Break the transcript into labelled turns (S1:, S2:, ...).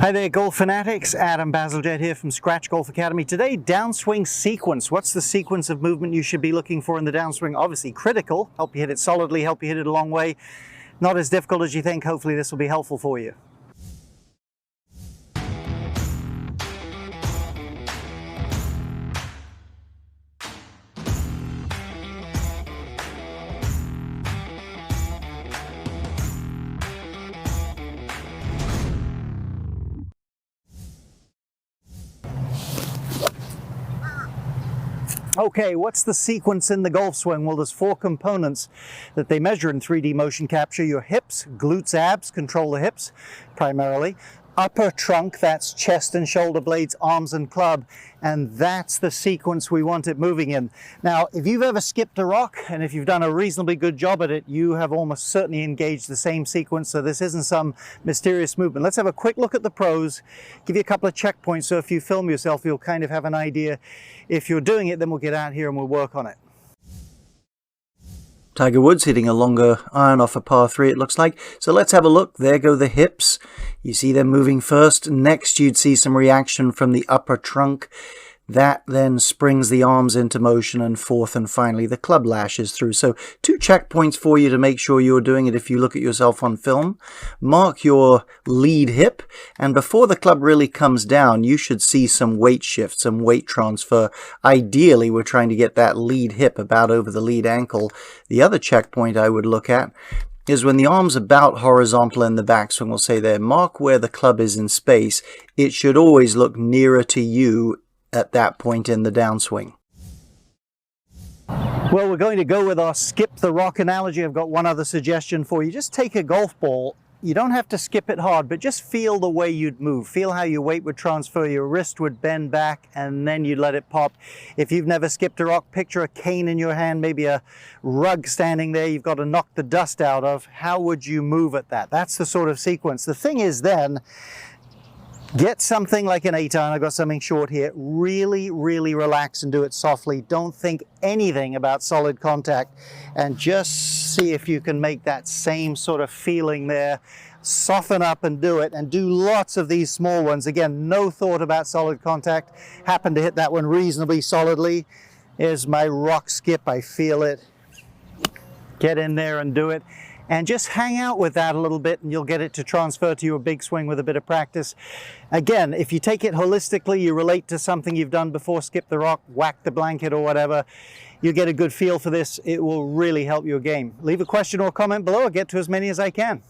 S1: Hi there, golf fanatics. Adam Bazalgette here from Scratch Golf Academy. Today, downswing sequence. What's the sequence of movement you should be looking for in the downswing? Obviously critical, help you hit it solidly, help you hit it a long way. Not as difficult as you think. Hopefully this will be helpful for you. Okay, what's the sequence in the golf swing? Well, there's four components that they measure in 3D motion capture. Your hips, glutes, abs, control the hips primarily. Upper trunk, that's chest and shoulder blades, arms and club, and that's the sequence we want it moving in. Now, if you've ever skipped a rock, and if you've done a reasonably good job at it, you have almost certainly engaged the same sequence, so this isn't some mysterious movement. Let's have a quick look at the pros, give you a couple of checkpoints, so if you film yourself, you'll kind of have an idea. If you're doing it, then we'll get out here and we'll work on it. Tiger Woods hitting a longer iron off a par 3, it looks like. So let's have a look. There go the hips. You see them moving first. Next, you'd see some reaction from the upper trunk. That then springs the arms into motion, and fourth and finally the club lashes through. So 2 checkpoints for you to make sure you're doing it if you look at yourself on film. Mark your lead hip, and before the club really comes down, you should see some weight shift, some weight transfer. Ideally, we're trying to get that lead hip about over the lead ankle. The other checkpoint I would look at is when the arm's about horizontal in the backswing. We'll say there, mark where the club is in space. It should always look nearer to you at that point in the downswing. Well, we're going to go with our skip the rock analogy. I've got one other suggestion for you. Just take a golf ball. You don't have to skip it hard, but just feel the way you'd move. Feel how your weight would transfer, your wrist would bend back, and then you'd let it pop. If you've never skipped a rock, picture a cane in your hand, maybe a rug standing there you've got to knock the dust out of. How would you move at that? That's the sort of sequence. The thing is then, get something like an 8-iron. I've got something short here. Really, really relax and do it softly. Don't think anything about solid contact, and just see if you can make that same sort of feeling there. Soften up and do it, and do lots of these small ones. Again, no thought about solid contact. Happen to hit that one reasonably solidly. Here's my rock skip. I feel it. Get in there and do it. And just hang out with that a little bit, and you'll get it to transfer to your big swing with a bit of practice. Again, if you take it holistically, you relate to something you've done before, skip the rock, whack the blanket or whatever, you get a good feel for this. It will really help your game. Leave a question or comment below. I'll get to as many as I can.